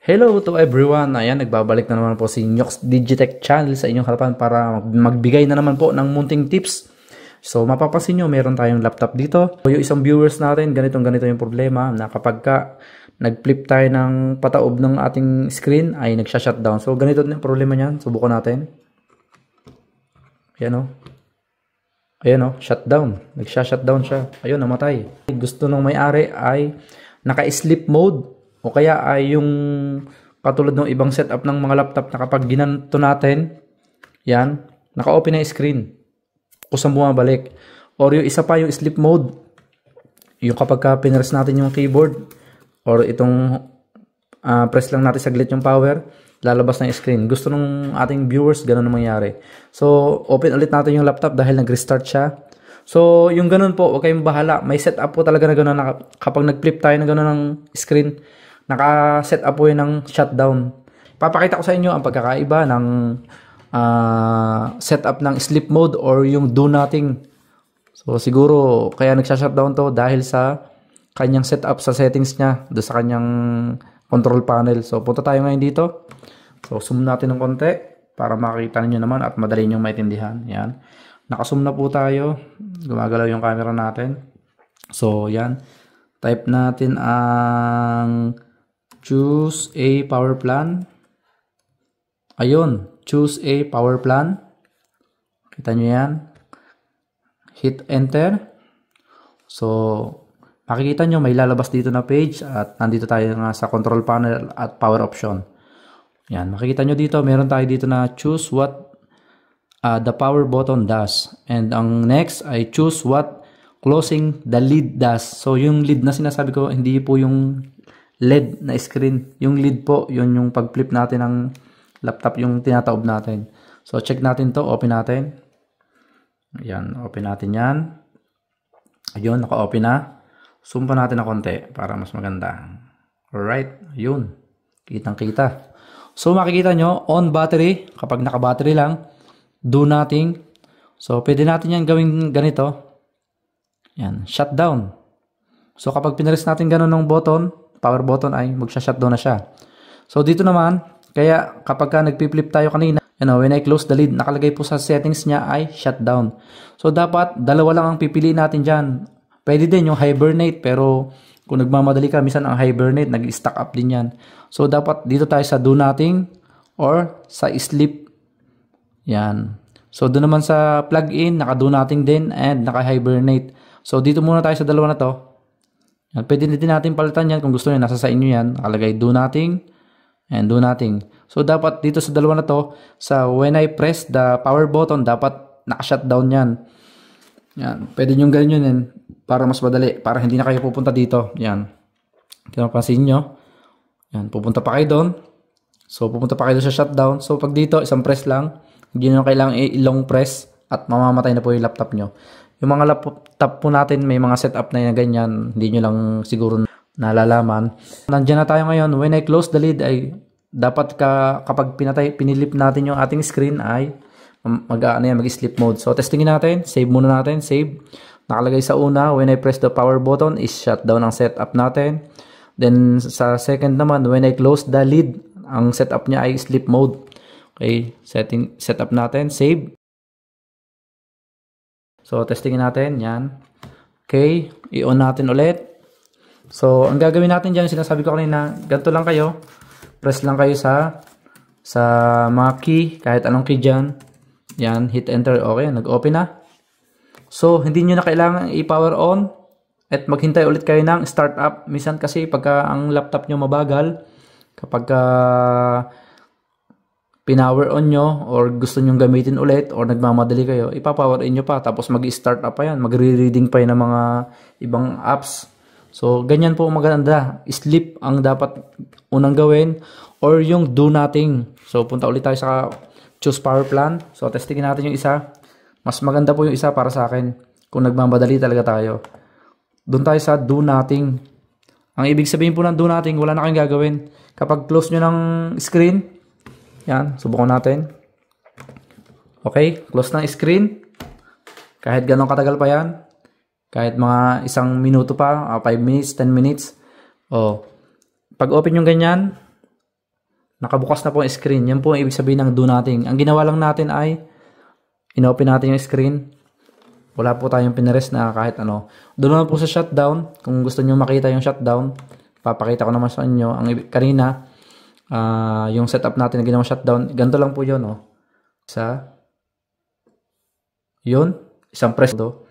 Hello to everyone! Ayan, nagbabalik na naman po si Nyox Digitech Channel sa inyong harapan para magbigay na naman po ng munting tips. So, mapapansin nyo, meron tayong laptop dito. So, yung isang viewers natin, ganito yung problema na kapag nag-flip tayo ng pataob ng ating screen ay nagsha-shutdown. So, ganito din yung problema niyan. Subukan natin. Ayan o. Ayan o, shutdown. Nagsha-shutdown siya. Ayun, namatay. Gusto nung may-ari ay naka-sleep mode. O kaya ay yung katulad ng ibang setup ng mga laptop na kapag ginanto natin, yan, naka-open na yung screen. Kusang bumabalik. Or yung isa pa, yung sleep mode. Yung kapag pinress natin yung keyboard, or itong press lang natin saglit yung power, lalabas na yung screen. Gusto ng ating viewers, ganun ang mangyari. So, open ulit natin yung laptop dahil nag-restart siya. So, yung ganun po, huwag kayong bahala. May setup po talaga na ganun na kapag nag-flip tayo na ganun ng screen, naka-set up po yun ng shutdown. Papakita ko sa inyo ang pagkakaiba ng setup ng sleep mode or yung do nothing. So siguro kaya nagsha-shutdown to dahil sa kanyang setup sa settings niya, do sa kanyang control panel. So punta tayo ngayon dito. So zoom natin ng konti para makita niyo naman at madali niyo maintindihan. Yan. Naka-zoom na po tayo. Gumagalaw yung camera natin. So yan. Type natin ang choose a power plan. Ayun, choose a power plan. Kita nyo yan. Hit enter. So, makikita nyo may lalabas dito na page at nandito tayo nga sa control panel at power option. Yan, makikita nyo dito, meron tayo dito na choose what the power button does. And ang next ay choose what closing the lid does. So, yung lid na sinasabi ko, hindi po yung LED na screen. Yung lid po, yun yung pag-flip natin ng laptop, yung tinataob natin. So, check natin to. Open natin. Ayan, open natin yan. Ayun, naka-open na. Zoom pa natin na konti para mas maganda. Alright, ayun. Kitang-kita. So, makikita nyo, on battery. Kapag naka-battery lang, do nothing. So, pwede natin yan gawin ganito. Yan, shutdown. So, kapag pinress natin ganun ng button, power button ay magsha-shutdown na siya. So, dito naman, kaya kapag nagpi-flip tayo kanina, when I close the lid, nakalagay po sa settings niya ay shutdown. So, dapat dalawa lang ang pipiliin natin dyan. Pwede din yung hibernate, pero kung nagmamadali ka, minsan ang hibernate, nag-stack up din yan. So, dapat dito tayo sa do nothing or sa sleep. Yan. So, doon naman sa plug-in, naka-do nothing din and naka-hibernate. So, dito muna tayo sa dalawa na to. Yan. Pwede din natin palitan yan kung gusto nyo. Nasa sa inyo yan. Nakalagay do nothing and do nothing. So, dapat dito sa dalawa na to, sa when I press the power button, dapat naka-shutdown yan. Yan. Pwede nyo ganyan yun para mas madali. Para hindi na kayo pupunta dito. Yan. Kaya mapansin nyo. Yan. Pupunta pa kayo doon. So, pupunta pa kayo sa shutdown. So, pag dito, isang press lang. Hindi nyo kailangan i-long press at mamamatay na po yung laptop nyo. Yung mga laptop po natin, may mga setup na ganyan. Hindi nyo lang siguro nalalaman. Nandiyan na tayo ngayon. When I close the lid, ay dapat kapag pinilip natin yung ating screen ay mag-sleep mode. So, testingin natin. Save muna natin. Save. Nakalagay sa una, when I press the power button, is shutdown ang setup natin. Then, sa second naman, when I close the lid, ang setup niya ay sleep mode. Okay. Setup natin. Save. So, testingin natin. Yan. Okay. I-on natin ulit. So, ang gagawin natin dyan, sinasabi ko kanina, ganito lang kayo. Press lang kayo sa mga key, kahit anong key dyan. Yan. Hit enter. Okay. Nag-open na. So, hindi nyo na kailangan i-power on at maghintay ulit kayo ng start up. Minsan kasi pagka ang laptop nyo mabagal, kapag pinower on nyo or gusto nyo gamitin ulit or nagmamadali kayo, ipapower in nyo pa. Tapos mag-start up pa yan. Magre-reading pa yan ng mga ibang apps. So, ganyan po maganda. Sleep ang dapat unang gawin or yung do nothing. So, punta ulit tayo sa choose power plan. So, testingin natin yung isa. Mas maganda po yung isa para sa akin kung nagmamadali talaga tayo. Doon tayo sa do nothing. Ang ibig sabihin po ng do nothing, wala na kayong gagawin. Kapag close nyo ng screen, yan, subukan natin. Okay, close ng screen. Kahit ganun katagal pa yan. Kahit mga 1 minuto pa, 5 minutes, 10 minutes. Pag open yung ganyan, nakabukas na po yung screen. Yan po ang ibig sabihin ng do nothing. Ang ginawa lang natin ay inopen natin yung screen. Wala po tayong pinarest na kahit ano. Doon naman po sa shutdown. Kung gusto nyo makita yung shutdown, papakita ko naman sa inyo. Kanina, yung setup natin na ginawa shutdown, ganito lang po yun. Oh. Yun, isang press do.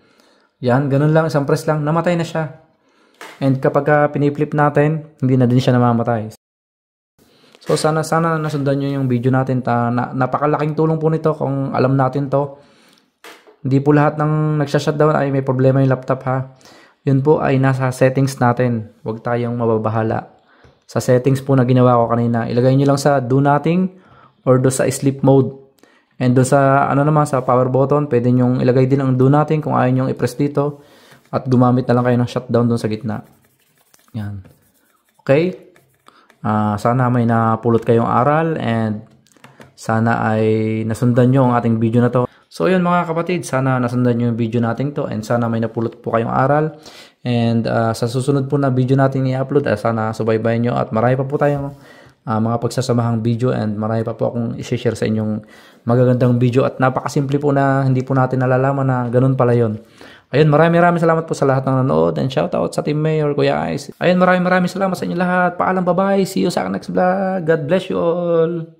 Yan, ganun lang, isang press lang, namatay na siya. And kapag piniflip natin, hindi na din siya namamatay. So sana nasundan nyo yung video natin. Napakalaking tulong po nito kung alam natin to. Hindi po lahat ng nagsha-shutdown ay may problema yung laptop ha. Yun po ay nasa settings natin. Huwag tayong mababahala. Sa settings po na ginawa ko kanina, ilagay nyo lang sa do nothing or do sa sleep mode. And do sa sa power button, pwede nyo ilagay din ang do nothing kung ayaw nyo i-press dito. At gumamit na lang kayo ng shutdown doon sa gitna. Yan. Okay? Sana may napulot kayong aral and sana ay nasundan nyo ang ating video na to. So yun mga kapatid, sana nasundan nyo yung video natin to and sana may napulot po kayong aral. And sa susunod po na video natin i-upload, sana subaybayan nyo at marami pa po tayong mga pagsasamahang video and marami pa po akong i-share sa inyong magagandang video at napakasimple po na hindi po natin nalalaman na ganun pala yun. Ayun, maraming salamat po sa lahat ng nanood and shoutout sa Team Mayor, Kuya Ice. Ayun, maraming salamat sa inyo lahat. Paalam, bye-bye. See you sa next vlog. God bless you all.